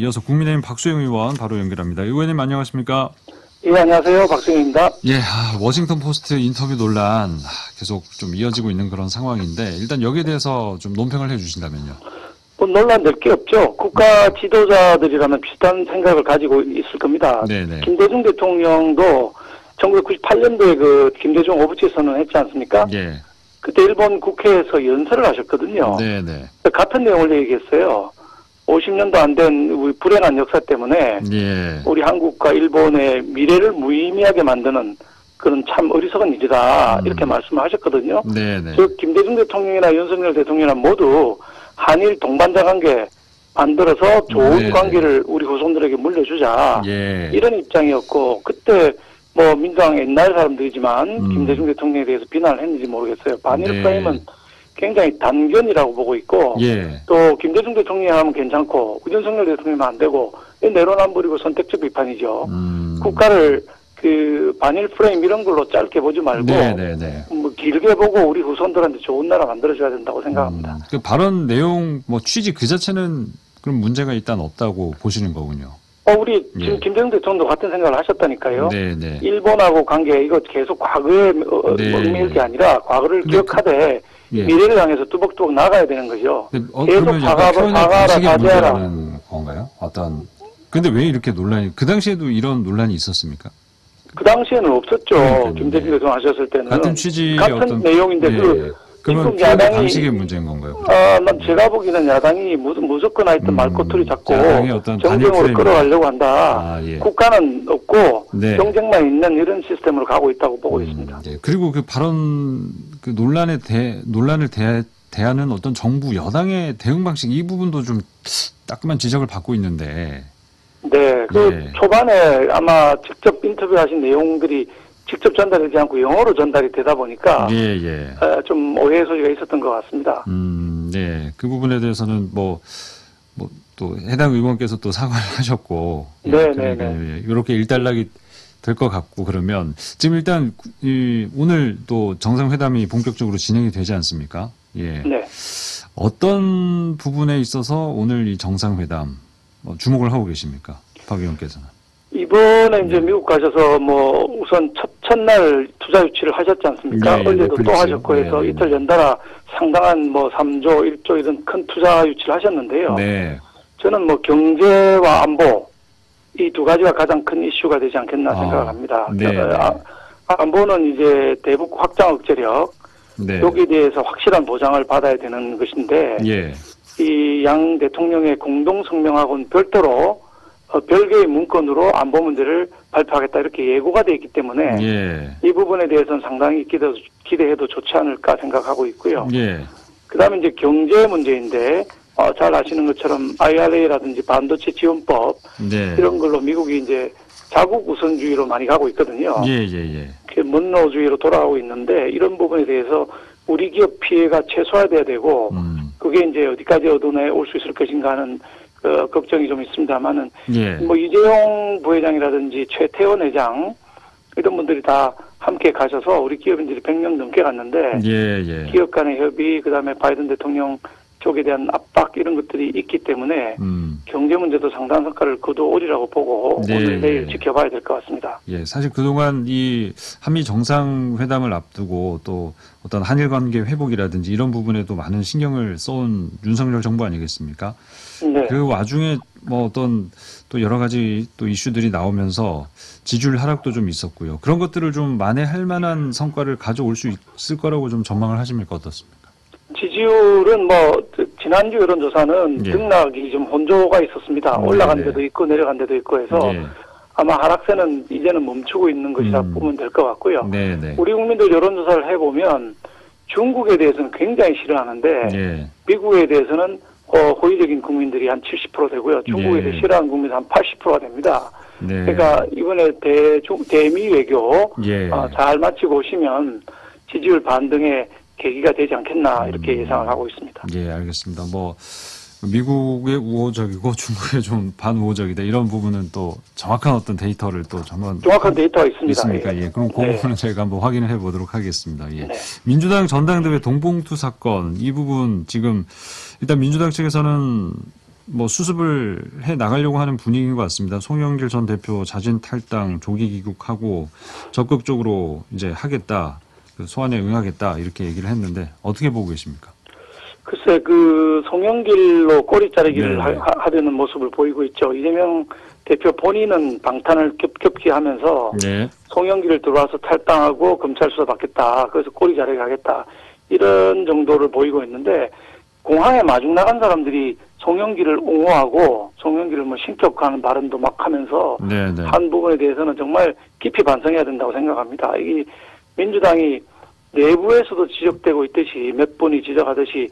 이어서 국민의힘 박수영 의원 바로 연결합니다. 의원님 안녕하십니까? 예, 안녕하세요. 박수영입니다. 예, 워싱턴 포스트 인터뷰 논란 계속 좀 이어지고 있는 그런 상황인데 일단 여기에 대해서 좀 논평을 해주신다면요. 뭐 논란 될 게 없죠. 국가 지도자들이라면 비슷한 생각을 가지고 있을 겁니다. 네네. 김대중 대통령도 1998년도에 그 김대중 오부치 선언을 했지 않습니까? 예. 그때 일본 국회에서 연설을 하셨거든요. 네네. 같은 내용을 얘기했어요. 50년도 안 된 우리 불행한 역사 때문에 예. 우리 한국과 일본의 미래를 무의미하게 만드는 그런 참 어리석은 일이다. 이렇게 말씀을 하셨거든요. 네네. 즉 김대중 대통령이나 윤석열 대통령이나 모두 한일 동반자 관계 만들어서 좋은 네네. 관계를 우리 후손들에게 물려주자. 예. 이런 입장이었고 그때 뭐 민주당 옛날 사람들이지만 김대중 대통령에 대해서 비난을 했는지 모르겠어요. 반일 네. 프레임은 굉장히 단견이라고 보고 있고 예. 또 김대중 대통령이 하면 괜찮고 윤석열 대통령이면 안 되고 내로남불이고 선택적 비판이죠. 국가를 그 반일 프레임 이런 걸로 짧게 보지 말고 네네네. 뭐 길게 보고 우리 후손들한테 좋은 나라 만들어줘야 된다고 생각합니다. 그 발언 내용 뭐 취지 그 자체는 그런 문제가 일단 없다고 보시는 거군요. 우리 지금 예. 김대중 대통령도 같은 생각을 하셨다니까요. 네네. 일본하고 관계 이거 계속 과거에 네. 얽매일 게 아니라 과거를 근데 기억하되 예. 미래를 향해서 뚜벅뚜벅 나가야 되는 거죠. 근데 계속 그러면 약간 표현의 사과하라, 방식의 사죄하라. 문제라는 건가요? 근데 왜 이렇게 논란이, 그 당시에도 이런 논란이 있었습니까? 그 당시에는 없었죠. 그러니까요. 김대중 대통령 하셨을 때는. 같은 취지의 같은 내용인데 그러면 지금 표현의 야당이 방식의 문제인 건가요? 난 제가 보기에는 야당이 무조건 하여튼 말꼬투리 잡고 야당의 어떤 단일 정쟁으로 프레임. 끌어가려고 한다. 예. 국가는 없고 네. 경쟁만 있는 이런 시스템으로 가고 있다고 보고 있습니다. 예. 그리고 그 발언, 그 논란을 대하는 어떤 정부 여당의 대응 방식 이 부분도 좀 따끔한 지적을 받고 있는데. 네, 예. 초반에 아마 직접 인터뷰하신 내용들이 직접 전달되지 않고 영어로 전달이 되다 보니까 예. 좀 오해 소지가 있었던 것 같습니다. 네. 그 부분에 대해서는 또 해당 의원께서 또 사과를 하셨고. 네. 이렇게 일단락이 될 것 같고 그러면 지금 일단 오늘 또 정상회담이 본격적으로 진행이 되지 않습니까? 예. 네. 어떤 부분에 있어서 오늘 이 정상회담 주목을 하고 계십니까? 박 의원께서는. 이번에 이제 미국 가셔서 뭐 우선 첫날 투자 유치를 하셨지 않습니까? 네, 어제도 또 그렇죠. 하셨고 해서 네. 이틀 연달아 상당한 뭐 3조, 1조 이런 큰 투자 유치를 하셨는데요. 네. 저는 뭐 경제와 안보 이 두 가지가 가장 큰 이슈가 되지 않겠나 생각을 합니다. 네. 안보는 이제 대북 확장 억제력 네. 여기에 대해서 확실한 보장을 받아야 되는 것인데 예. 이 양 대통령의 공동 성명하고는 별도로 별개의 문건으로 안보 문제를 발표하겠다 이렇게 예고가 되어 있기 때문에 예. 이 부분에 대해서는 상당히 기대해도 좋지 않을까 생각하고 있고요. 예. 그다음에 이제 경제 문제인데 잘 아시는 것처럼 IRA라든지 반도체 지원법 네. 이런 걸로 미국이 이제 자국 우선주의로 많이 가고 있거든요. 예. 그 먼로주의로 돌아가고 있는데 이런 부분에 대해서 우리 기업 피해가 최소화돼야 되고 그게 이제 어디까지 얻어내 올 수 있을 것인가 하는 걱정이 좀 있습니다만은 예. 뭐 이재용 부회장이라든지 최태원 회장 이런 분들이 다 함께 가셔서 우리 기업인들이 100명 넘게 갔는데 예. 기업 간의 협의 그다음에 바이든 대통령 쪽에 대한 압박 이런 것들이 있기 때문에 경제 문제도 상당한 성과를 거두오리라고 보고 네. 오늘 내일 지켜봐야 될 것 같습니다. 예, 사실 그동안 이 한미 정상회담을 앞두고 또 어떤 한일 관계 회복이라든지 이런 부분에도 많은 신경을 써온 윤석열 정부 아니겠습니까? 네. 그 와중에 뭐 어떤 또 여러 가지 또 이슈들이 나오면서 지지율 하락도 좀 있었고요. 그런 것들을 좀 만회할 만한 성과를 가져올 수 있을 거라고 좀 전망을 하십니까? 어떻습니까? 지지율은 뭐 지난주 여론조사는 예. 등락이 좀 혼조가 있었습니다. 올라간 데도 있고 내려간 데도 있고 해서 예. 아마 하락세는 이제는 멈추고 있는 것이라 보면 될 것 같고요. 네네. 우리 국민들 여론조사를 해보면 중국에 대해서는 굉장히 싫어하는데 예. 미국에 대해서는 호의적인 국민들이 한 70% 되고요. 중국에 대해 싫어하는 국민은 한 80%가 됩니다. 네. 그러니까 이번에 대미 외교 예. 잘 마치고 오시면 지지율 반등의 계기가 되지 않겠나 이렇게 예상을 하고 있습니다. 예, 알겠습니다. 뭐 미국의 우호적이고 중국의 좀 반우호적이다 이런 부분은 또 정확한 어떤 데이터를 또 한번 정확한 데이터가 있습니다. 있습니까? 예, 그럼 그 네. 부분은 저희가 한번 확인을 해보도록 하겠습니다. 예. 네. 민주당 전당대회 동봉투 사건 이 부분 지금 일단 민주당 측에서는 뭐 수습을 해 나가려고 하는 분위기인 것 같습니다. 송영길 전 대표 자진 탈당, 조기 귀국하고 적극적으로 이제 하겠다, 그 소환에 응하겠다 이렇게 얘기를 했는데 어떻게 보고 계십니까? 글쎄, 그 송영길로 꼬리 자르기를 네. 하려는 모습을 보이고 있죠. 이재명 대표 본인은 방탄을 겹겹이 하면서 네. 송영길을 들어와서 탈당하고 검찰 수사 받겠다. 그래서 꼬리 자르기 하겠다. 이런 정도를 보이고 있는데 공항에 마중 나간 사람들이 송영길을 옹호하고 송영길을 뭐 신격화하는 발언도 막 하면서 네, 네. 한 부분에 대해서는 정말 깊이 반성해야 된다고 생각합니다. 이게 민주당이 내부에서도 지적되고 있듯이 몇 분이 지적하듯이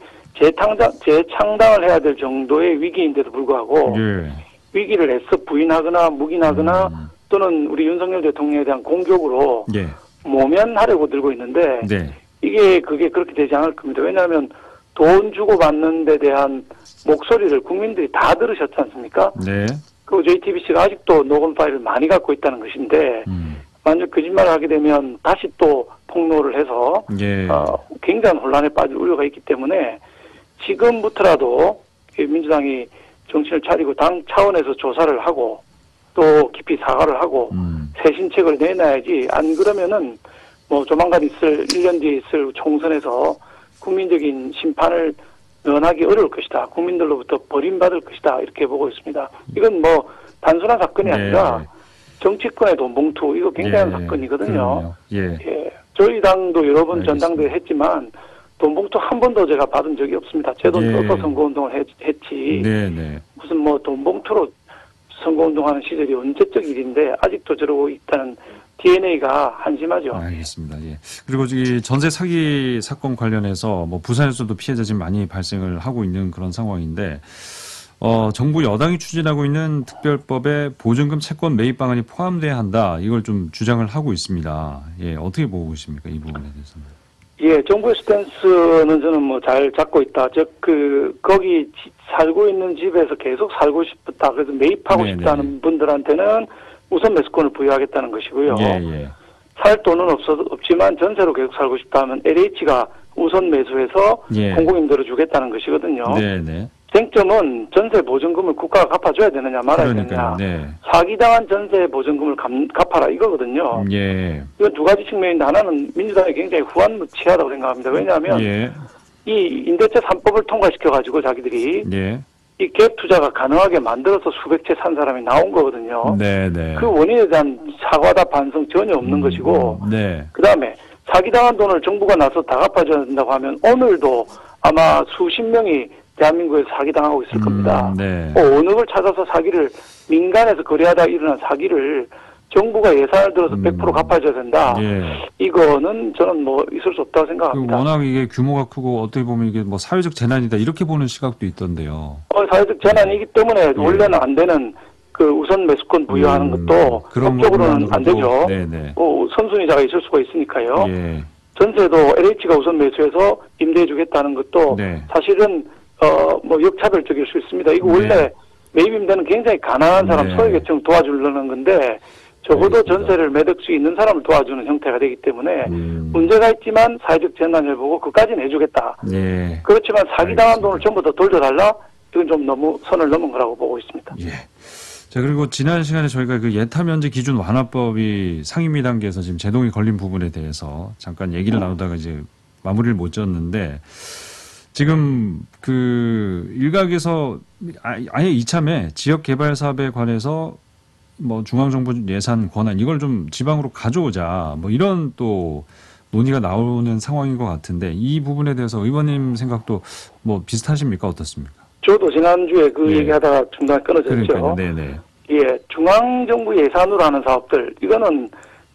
재창당을 해야 될 정도의 위기인데도 불구하고 예. 위기를 애써 부인하거나 묵인하거나 또는 우리 윤석열 대통령에 대한 공격으로 예. 모면하려고 들고 있는데 네. 그게 그렇게 되지 않을 겁니다. 왜냐하면 돈 주고 받는 데 대한 목소리를 국민들이 다 들으셨지 않습니까? 네. 그 JTBC가 아직도 녹음 파일을 많이 갖고 있다는 것인데 만약 거짓말을 하게 되면 다시 또 폭로를 해서 예. 굉장한 혼란에 빠질 우려가 있기 때문에 지금부터라도 민주당이 정신을 차리고 당 차원에서 조사를 하고 또 깊이 사과를 하고 새 신책을 내놔야지 안 그러면은 뭐 조만간 1년 뒤에 있을 총선에서 국민적인 심판을 면하기 어려울 것이다. 국민들로부터 버림받을 것이다. 이렇게 보고 있습니다. 이건 뭐 단순한 사건이 네. 아니라 정치권의 돈봉투 이거 굉장한 사건이거든요. 예. 저희 당도 여러 번 알겠습니다. 전당대회 했지만 돈봉투 한 번도 제가 받은 적이 없습니다. 제 돈 써서 선거운동을 했지. 네. 무슨 뭐 돈봉투로 선거운동하는 시절이 언제적 일인데 아직도 저러고 있다는 DNA가 한심하죠. 알겠습니다. 예. 그리고 이 전세 사기 사건 관련해서 뭐 부산에서도 피해자 지금 많이 발생을 하고 있는 그런 상황인데 정부 여당이 추진하고 있는 특별법에 보증금 채권 매입 방안이 포함돼야 한다. 이걸 좀 주장을 하고 있습니다. 예, 어떻게 보고 계십니까? 이 부분에 대해서는. 예, 정부의 스탠스는 저는 뭐 잘 잡고 있다. 거기 살고 있는 집에서 계속 살고 싶다. 그래서 매입하고 네네. 싶다는 분들한테는 우선 매수권을 부여하겠다는 것이고요. 예. 살 돈은 없지만 전세로 계속 살고 싶다 하면 LH가 우선 매수해서 예. 공공임대로 주겠다는 것이거든요. 네네. 쟁점은 전세 보증금을 국가가 갚아줘야 되느냐 말아야 그러니까요. 되느냐. 네. 사기당한 전세 보증금을 갚아라 이거거든요. 예. 이건 두 가지 측면인데 하나는 민주당이 굉장히 후한무치하다고 생각합니다. 왜냐하면 예. 이 임대차 3법을 통과시켜가지고 자기들이 예. 이 갭 투자가 가능하게 만들어서 수백 채 산 사람이 나온 거거든요. 네네. 그 원인에 대한 사과다 반성 전혀 없는 것이고 네. 그다음에 사기당한 돈을 정부가 나서 다 갚아줘야 된다고 하면 오늘도 아마 수십 명이 대한민국에서 사기당하고 있을 겁니다. 네. 어느 걸 찾아서 사기를 민간에서 거래하다 일어난 사기를 정부가 예산을 들어서 100% 갚아줘야 된다. 예. 이거는 저는 뭐 있을 수 없다고 그 생각합니다. 워낙 이게 규모가 크고 어떻게 보면 이게 뭐 사회적 재난이다 이렇게 보는 시각도 있던데요. 사회적 재난이기 때문에 원래는 안 되는 그 우선 매수권 부여하는 것도 그런 법적으로는 안 되죠. 네네. 선순위자가 있을 수가 있으니까요. 예. 전세도 LH가 우선 매수해서 임대해주겠다는 것도 네. 사실은 뭐 역차별적일 수 있습니다. 이거 원래 매입 임대는 굉장히 가난한 사람 네. 소외계층 도와주려는 건데 적어도 알겠습니다. 전세를 매덕 수 있는 사람을 도와주는 형태가 되기 때문에 문제가 있지만 사회적 재난을 보고 그까지는 해주겠다. 네. 그렇지만 사기당한 알겠습니다. 돈을 전부 다 돌려달라? 이건 좀 너무 선을 넘은 거라고 보고 있습니다. 예. 자, 그리고 지난 시간에 저희가 그 예타 면제 기준 완화법이 상임위 단계에서 지금 제동이 걸린 부분에 대해서 잠깐 얘기를 나누다가 이제 마무리를 못 지었는데 지금 그 일각에서 아예 이참에 지역 개발 사업에 관해서 뭐 중앙정부 예산 권한 이걸 좀 지방으로 가져오자 뭐 이런 또 논의가 나오는 상황인 것 같은데 이 부분에 대해서 의원님 생각도 뭐 비슷하십니까? 어떻습니까? 저도 지난주에 그 예. 얘기하다가 중간에 끊어졌죠. 그러니까요. 네네. 예, 중앙정부 예산으로 하는 사업들 이거는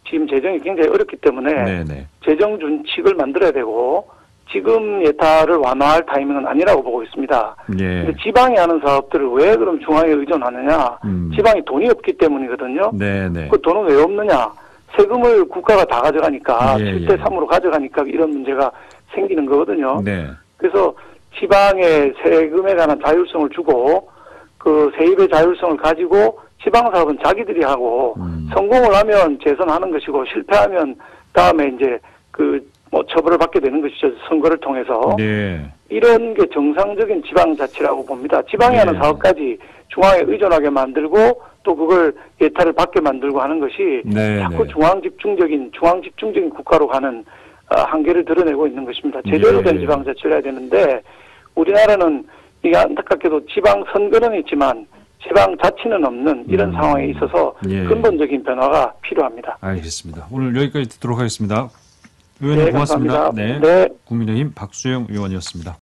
지금 재정이 굉장히 어렵기 때문에 네네. 재정 준칙을 만들어야 되고 지금 예타를 완화할 타이밍은 아니라고 보고 있습니다. 예. 근데 지방이 하는 사업들을 왜 그럼 중앙에 의존하느냐? 지방이 돈이 없기 때문이거든요. 네네. 그 돈은 왜 없느냐? 세금을 국가가 다 가져가니까 예, 7대 3으로 가져가니까 이런 문제가 생기는 거거든요. 네. 그래서 지방에 세금에 관한 자율성을 주고 그 세입의 자율성을 가지고 지방 사업은 자기들이 하고 성공을 하면 재선하는 것이고 실패하면 다음에 이제 그 뭐 처벌을 받게 되는 것이죠. 선거를 통해서. 네. 이런 게 정상적인 지방자치라고 봅니다. 지방이 네. 하는 사업까지 중앙에 의존하게 만들고 또 그걸 예타를 받게 만들고 하는 것이 네, 자꾸 네. 중앙집중적인 국가로 가는 한계를 드러내고 있는 것입니다. 제대로 된 예. 지방자치를 해야 되는데 우리나라는 이게 안타깝게도 지방 선거는 있지만 지방 자치는 없는 이런 상황에 있어서 예. 근본적인 변화가 필요합니다. 알겠습니다. 오늘 여기까지 듣도록 하겠습니다. 의원님 네, 고맙습니다. 감사합니다. 네. 국민의힘 박수영 의원이었습니다.